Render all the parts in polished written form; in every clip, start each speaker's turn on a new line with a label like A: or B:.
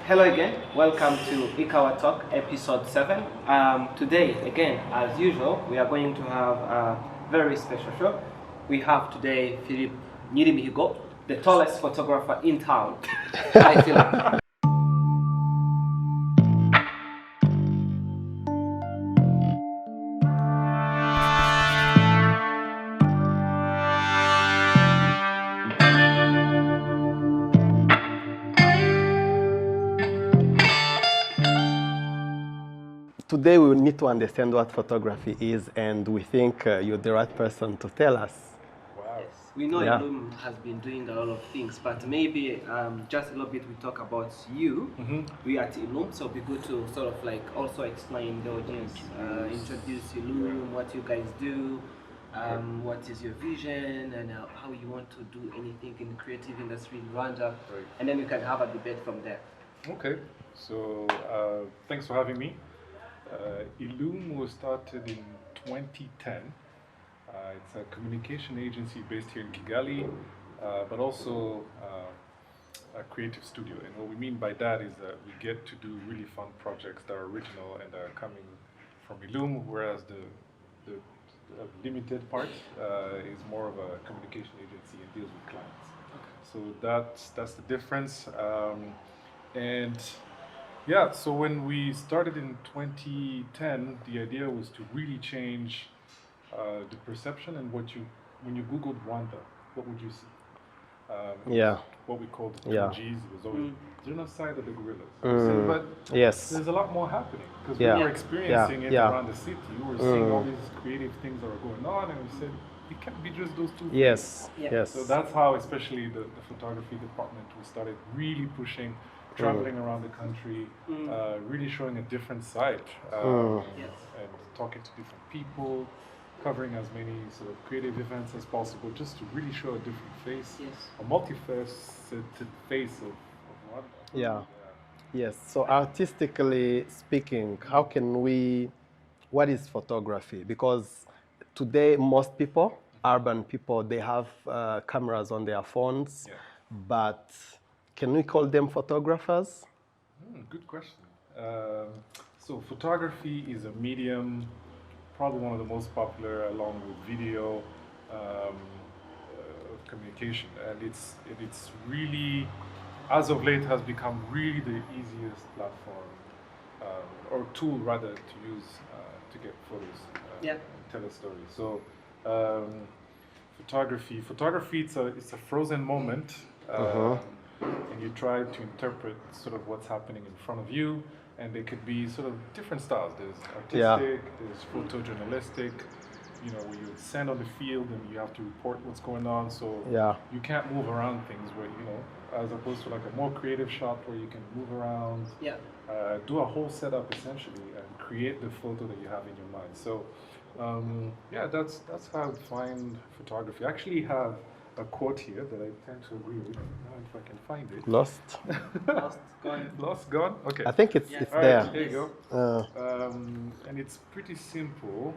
A: Hello again, welcome to Ikawa Talk episode 7. Today, again, as usual, we are going to have a very special show. We have today Philippe Nyirimihigo, the tallest photographer in town. Hi, Philippe.
B: Today we need to understand what photography is, and we think you're the right person to tell us.
A: Wow. Yes, we know
B: Yeah.
A: Ilum has been doing a lot of things, but maybe just a little bit we talk about you. We at Ilum, so it'd be good to sort of like also explain the audience, introduce Ilum, what you guys do, what is your vision, and how you want to do anything in the creative industry in Rwanda, and then we can have a debate from there.
C: Okay, so thanks for having me. Ilum was started in 2010. It's a communication agency based here in Kigali, but also a creative studio. And what we mean by that is that we get to do really fun projects that are original and are coming from Ilum, whereas the limited part is more of a communication agency and deals with clients. Okay. So that's the difference. And yeah, so when we started in 2010, the idea was to really change the perception and when you Googled Rwanda, what would you see? What we called the 2Gs. It was always genocide of the guerrillas. But
B: Yes.
C: there's a lot more happening because we were experiencing it around the city. We were seeing all these creative things that were going on, and we said, it can't be just those two
B: Yes.
A: Yeah.
B: Yes.
C: So that's how, especially the photography department, we started really pushing, traveling around the country, really showing a different side, and talking to different people, covering as many sort of creative events as possible, just to really show a different face, a multifaceted face of Rwanda.
B: Yeah. Yes. So artistically speaking, what is photography? Because today most people, urban people, they have cameras on their phones, but can we call them photographers?
C: Good question. So photography is a medium, probably one of the most popular along with video communication, and it's really, as of late, has become really the easiest platform or tool rather to use to get photos and tell a story. So photography, it's a frozen moment. And you try to interpret sort of what's happening in front of you, and they could be sort of different styles. There's artistic, there's photojournalistic, where you stand on the field and you have to report what's going on, so you can't move around things where, as opposed to like a more creative shot where you can move around, do a whole setup essentially and create the photo that you have in your mind. So that's how I would find photography. I actually have a quote here that I tend to agree with. Now if I can find it.
B: Lost?
C: Lost, gone? Okay.
B: I think it's
C: All
B: there.
C: right, there you go. And it's pretty simple,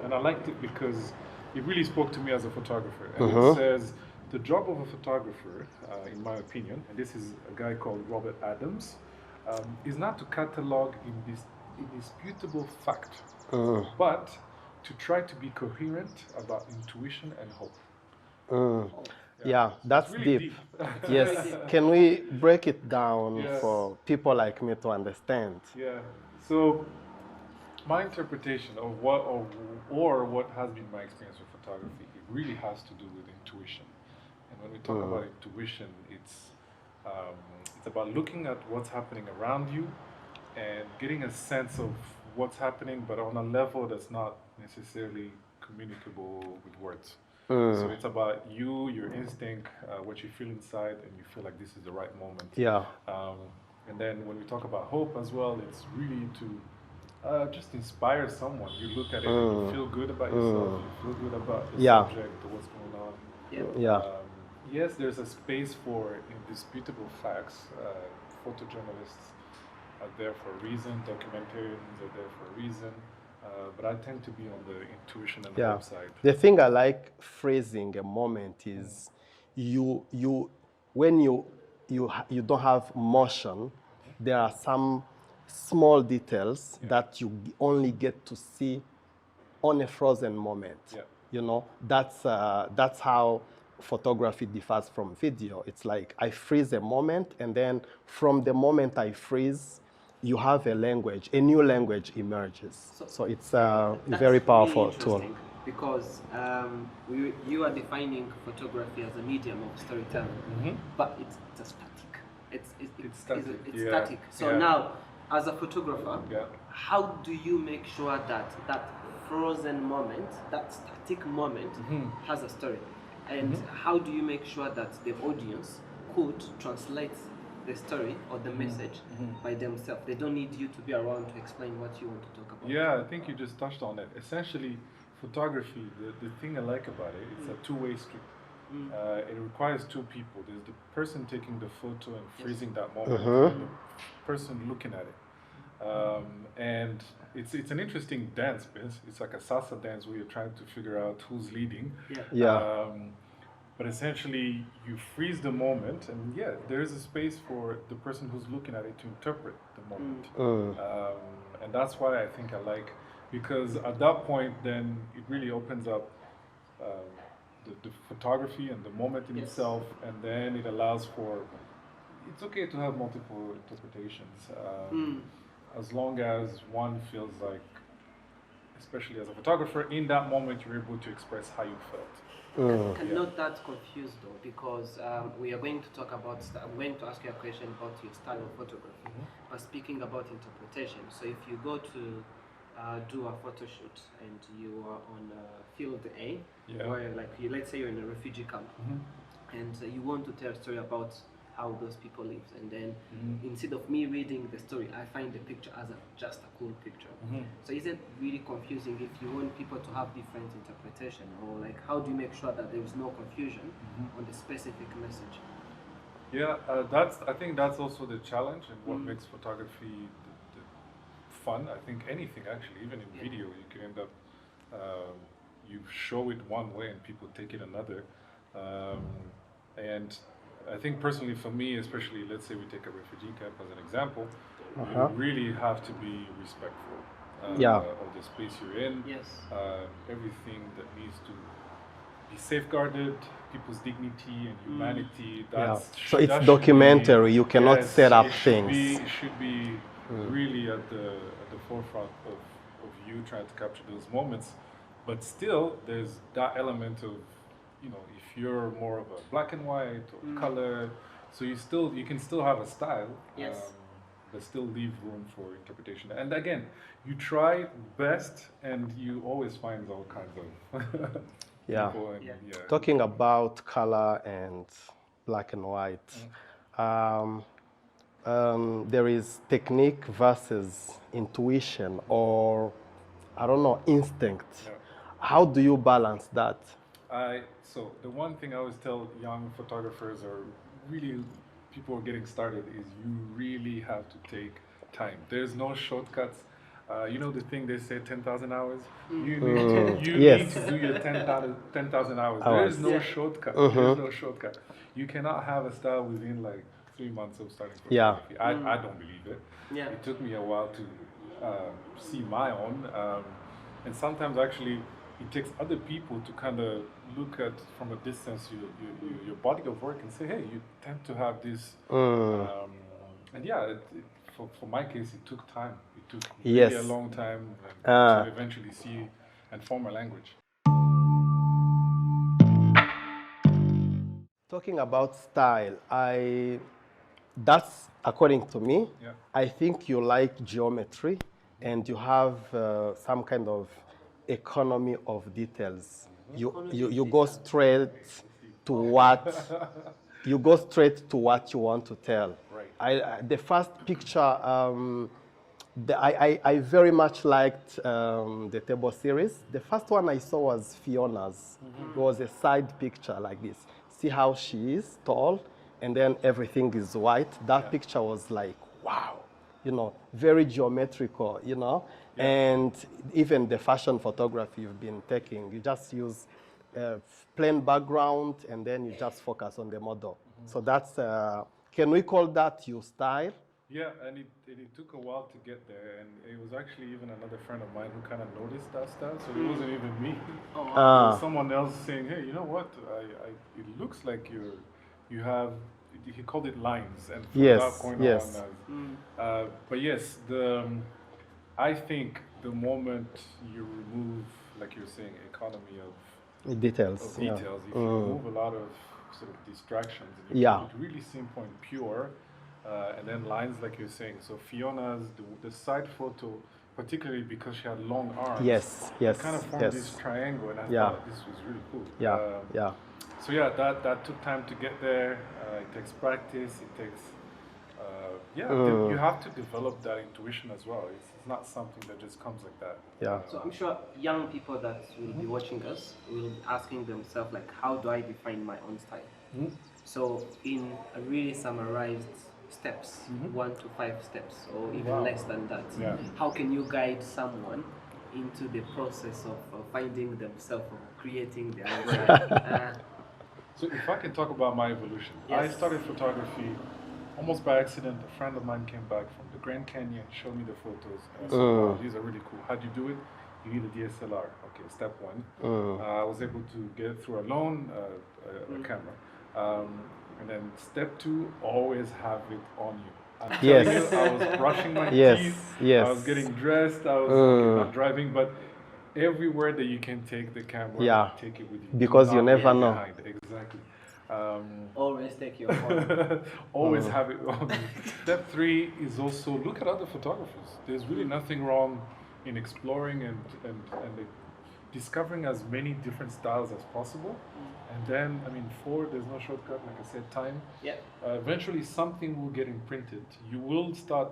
C: and I liked it because it really spoke to me as a photographer. And it says, the job of a photographer, in my opinion, and this is a guy called Robert Adams, is not to catalog indisputable fact, but to try to be coherent about intuition and hope.
B: Yeah, that's
C: really
B: deep. Yes. Can we break it down for people like me to understand?
C: Yeah. So my interpretation of what has been my experience with photography, it really has to do with intuition. And when we talk about intuition, it's about looking at what's happening around you and getting a sense of what's happening, but on a level that's not necessarily communicable with words. So it's about your instinct, what you feel inside, and you feel like this is the right moment.
B: Yeah.
C: And then when we talk about hope as well, it's really to just inspire someone. You look at it and you feel good about yourself, you feel good about the subject or what's going on. Yes, there's a space for indisputable facts. Photojournalists are there for a reason, documentarians are there for a reason. But I tend to be on the intuition and the hope side.
B: The thing I like phrasing a moment is when you don't have motion, there are some small details that you only get to see on a frozen moment.
C: Yeah.
B: You know, that's how photography differs from video. It's like I freeze a moment, and then from the moment I freeze, you have a language, a new language emerges. So it's a very powerful
A: really
B: tool.
A: interesting because you are defining photography as a medium of storytelling, but it's a static. It's
C: static.
A: It's
C: Yeah.
A: static. So
C: Yeah.
A: now, as a photographer,
C: Yeah.
A: how do you make sure that that frozen moment, that static moment, has a story? And how do you make sure that the audience could translate the story or the message by themselves? They don't need you to be around to explain what you want to talk about.
C: Yeah, I think you just touched on it. Essentially, photography, the thing I like about it, it's a two-way street. It requires two people. There's the person taking the photo and freezing that moment, and the person looking at it. And it's an interesting dance, because it's like a salsa dance where you're trying to figure out who's leading.
B: Yeah.
C: But essentially, you freeze the moment, and yeah, there is a space for the person who's looking at it to interpret the moment. And that's why I think I like, because at that point, then it really opens up the photography and the moment in itself, and then it allows for, it's okay to have multiple interpretations, as long as one feels like, especially as a photographer, in that moment you're able to express how you felt.
A: Not that confused though, because we are going to talk about, I'm going to ask you a question about your style of photography, but speaking about interpretation. So if you go to do a photo shoot and you are on field A, where like let's say you're in a refugee camp, and you want to tell a story about how those people live, and then instead of me reading the story, I find the picture as just a cool picture. So is it really confusing if you want people to have different interpretation, or like how do you make sure that there is no confusion on the specific message?
C: Yeah, I think that's also the challenge, and what makes photography the fun. I think anything actually, even in video, you can end up you show it one way and people take it another, and I think personally for me, especially, let's say we take a refugee camp as an example, you really have to be respectful of the space you're in. Everything that needs to be safeguarded, people's dignity and humanity.
B: So it's documentary. You cannot set up things.
C: It should be really at the forefront of you trying to capture those moments. But still, there's that element of, you know, if you're more of a black and white or color, so you can still have a style, but still leave room for interpretation. And again, you try best, and you always find all kinds of people. And,
B: Talking about color and black and white, there is technique versus intuition, or I don't know, instinct. How do you balance that?
C: So the one thing I always tell young photographers, or really people who are getting started, is you really have to take time. There's no shortcuts. You know the thing they say, 10,000 hours? You need to do your 10,000 hours. There is no shortcut. There is no shortcut. You cannot have a style within like 3 months of starting photography. I don't believe it. It took me a while to see my own. And sometimes actually it takes other people to kind of look at from a distance your body of work and say, hey, you tend to have this. And yeah, for my case, it took time. It took really a long time to eventually see and form a language.
B: Talking about style, that's according to me. I think you like geometry, and you have some kind of economy of details. You go straight to what you want to tell. The first picture, I very much liked the table series. The first one I saw was Fiona's. It was a side picture like this. See how she is tall, and then everything is white. That picture was like, wow, you know, very geometrical, you know. And even the fashion photography you've been taking, you just use plain background, and then you just focus on the model. So that's, can we call that your style?
C: Yeah, and it took a while to get there, and it was actually even another friend of mine who kind of noticed that style, so it wasn't even me.
A: Oh,
C: It
A: wow.
C: was someone else saying, "Hey, you know what? It looks like you have." He called it lines, and from that
B: Yes,
C: point on,
B: yes.
C: but yes, the I think the moment you remove, like you're saying, economy
B: Details,
C: of
B: yeah.
C: details, if you remove a lot of sort of distractions and you
B: Yeah.
C: keep it really simple and pure, and then lines like you're saying. So Fiona's the side photo, particularly because she had long arms,
B: Yes,
C: it
B: yes,
C: kind of formed
B: yes.
C: this triangle, and I
B: Yeah.
C: thought this was really cool.
B: Yeah, yeah.
C: So yeah, that took time to get there. It takes practice. It takes you have to develop that intuition as well. It's not something that just comes like that.
B: Yeah.
A: So I'm sure young people that will be watching us will be asking themselves like, how do I define my own style? So in a really summarized steps, 1 to 5 steps, or even less than that,
C: Yeah.
A: how can you guide someone into the process of finding themselves or creating their own style?
C: So if I can talk about my evolution, I
A: Yes.
C: started photography almost by accident. A friend of mine came back from the Grand Canyon, showed me the photos, and I said, "Wow, these are really cool. How'd you do it? You need a DSLR. Okay, step one. I was able to get it through a loan, a camera, and then step two, always have it on you. I'm telling
B: Yes.
C: you, I was brushing my
B: Yes,
C: teeth.
B: yes.
C: I was getting dressed. I was okay, not driving, but everywhere that you can take the camera,
B: Yeah.
C: take it with you.
B: Because
C: Do
B: you
C: not
B: never
C: leave it
B: know.
C: behind. Exactly.
A: Always take your phone.
C: Always have it on. Step three is also look at other photographers. There's really nothing wrong in exploring and discovering as many different styles as possible. And then, I mean, four, there's no shortcut, like I said, time.
A: Yeah.
C: Eventually, something will get imprinted. You will start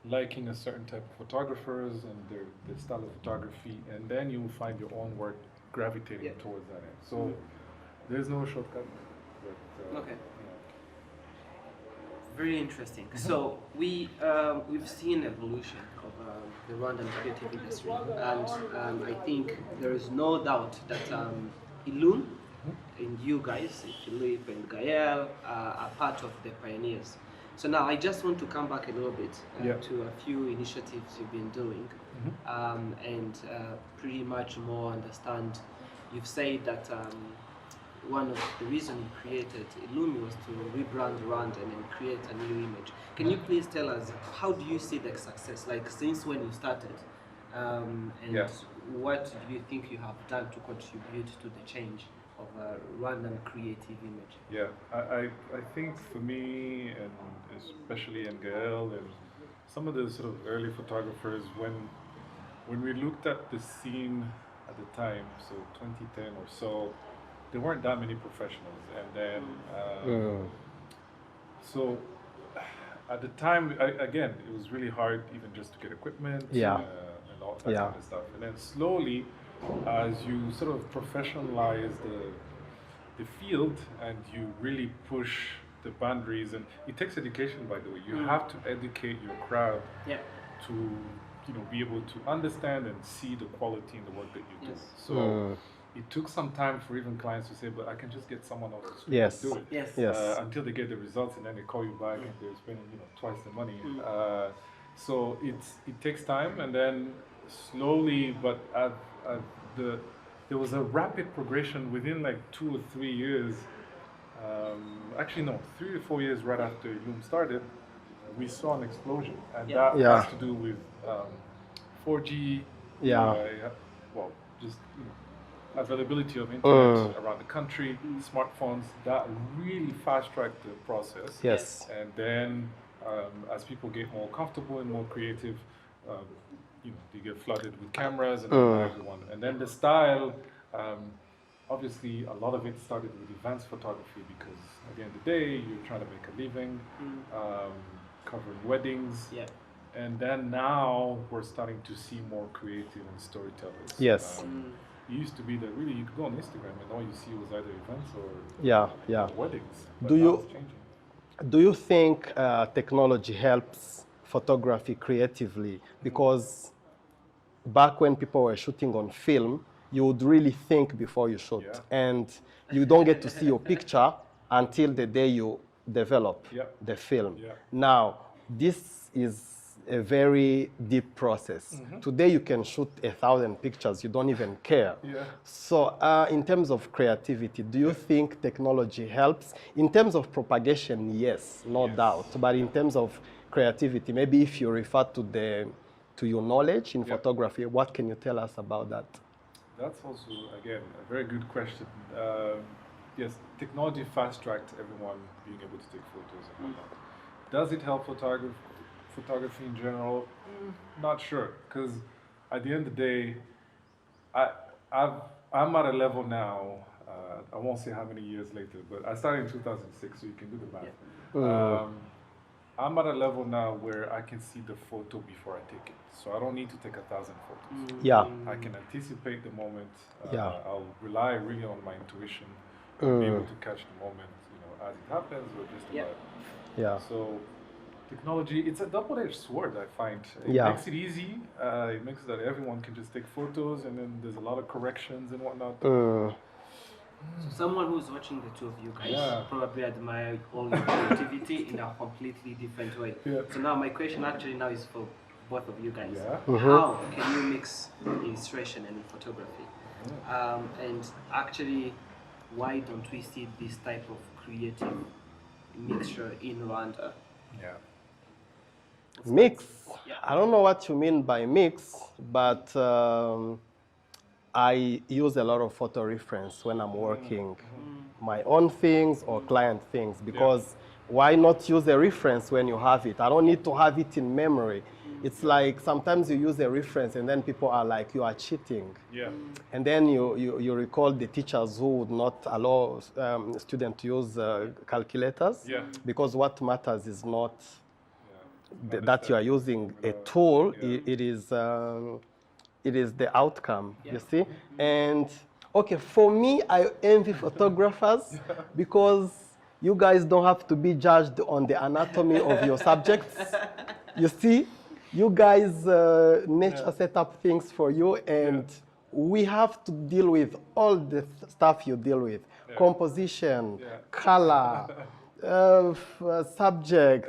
C: liking a certain type of photographers and their style of photography, and then you will find your own work gravitating towards that end. So there's no shortcut. But,
A: Okay. Very interesting. So we've seen evolution of the Rwandan creative industry, and I think there is no doubt that Ilun and you guys, Philippe and Gael, are part of the pioneers. So now I just want to come back a little bit to a few initiatives you've been doing, and pretty much more understand. You've said that one of the reasons you created Illumi was to rebrand Rwanda and create a new image. Can you please tell us how do you see the success? Like since when you started, and what do you think you have done to contribute to the change of a Rwandan creative image?
C: Yeah, I think for me, and especially in Gael and some of the sort of early photographers, when we looked at the scene at the time, so 2010 or so, there weren't that many professionals, and then so at the time, again, it was really hard even just to get equipment and all that kind of stuff. And then slowly, as you sort of professionalize the field and you really push the boundaries, and it takes education, by the way. You have to educate your crowd to be able to understand and see the quality in the work that you do. So it took some time for even clients to say, but I can just get someone off the street to do it. Until they get the results, and then they call you back and they're spending twice the money. So it takes time, and then slowly, but there was a rapid progression within like 2 or 3 years. Actually, no, 3 to 4 years right after Loom started, we saw an explosion, and that has to do with 4G. Well, just availability of internet around the country, smartphones, that really fast-tracked the process.
B: Yes.
C: And then as people get more comfortable and more creative, they get flooded with cameras and everyone. And then the style, obviously a lot of it started with advanced photography because at the end of the day, you're trying to make a living, covering weddings. And then now we're starting to see more creative and storytellers.
B: Yes.
C: It used to be that really you could go on Instagram and all you see was either events or weddings. But now it's changing.
B: Do you think technology helps photography creatively? Because back when people were shooting on film, you would really think before you shoot, and you don't get to see your picture until the day you develop the film. Now, this is a very deep process. Today you can shoot 1,000 pictures, you don't even care.
C: Yeah.
B: So in terms of creativity, do you think technology helps? In terms of propagation, yes, no doubt. But in terms of creativity, maybe if you refer to your knowledge in photography, what can you tell us about that?
C: That's also, again, a very good question. Yes, technology fast-tracked everyone being able to take photos and whatnot. Does it help photography in general? Not sure, because at the end of the day, I'm at a level now, I won't say how many years later, but I started in 2006, so you can do the math. I'm at a level now where I can see the photo before I take it. So I don't need to take 1,000 photos.
B: Yeah.
C: I can anticipate the moment.
B: Yeah.
C: I'll rely really on my intuition and be able to catch the moment, as it happens or just about.
B: Yeah.
C: So technology, it's a double-edged sword, I find. It makes it easy. It makes it that everyone can just take photos, and then there's a lot of corrections and whatnot.
A: So someone who's watching the two of you guys probably admire all your creativity in a completely different way. So now my question actually now is for both of you guys. How can you mix illustration and photography? And actually, why don't we see this type of creative mixture in Rwanda?
B: Mix. I don't know what you mean by mix, but I use a lot of photo reference when I'm working my own things or client things, because why not use a reference when you have it? I don't need to have it in memory. It's like sometimes you use a reference and then people are like, you are cheating. And then you recall the teachers who would not allow students to use calculators, because what matters is not that you are using a tool, it is the outcome, you see? And okay, for me, I envy photographers because you guys don't have to be judged on the anatomy of your subjects. You see, you guys, nature set up things for you, and we have to deal with all the stuff you deal with. Composition, color, subject,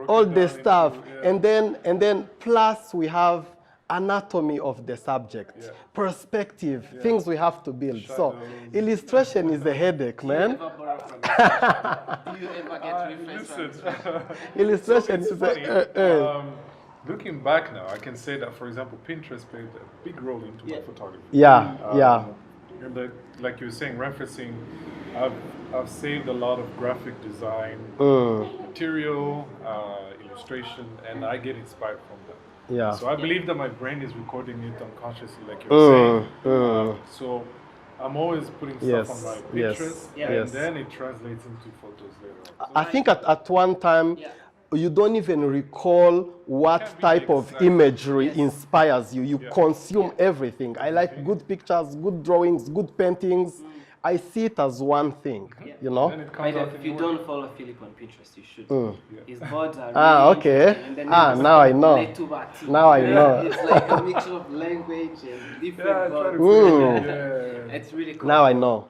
B: all the stuff. And then plus we have anatomy of the subject, perspective, things we have to build. So illustration is a headache, man.
A: Do you ever get reference?
B: Illustration is a
C: looking back now, I can say that, for example, Pinterest played a big role into my photography. And like you were saying, referencing, I've saved a lot of graphic design material, illustration, and I get inspired from them. So I believe that my brain is recording it unconsciously, like you were saying. So I'm always putting stuff on my Pinterest, and then it translates into photos later on.
B: I think at one time, you don't even recall what type of imagery inspires you. You consume everything. I like good pictures, good drawings, good paintings. I see it as one thing, you know?
A: If you don't follow Philippe on Pinterest, you should. His boards are really
B: okay.
A: And then
B: Now I know. Now I know.
A: It's like a mixture of language and different boards. It's really cool.
B: Now I know.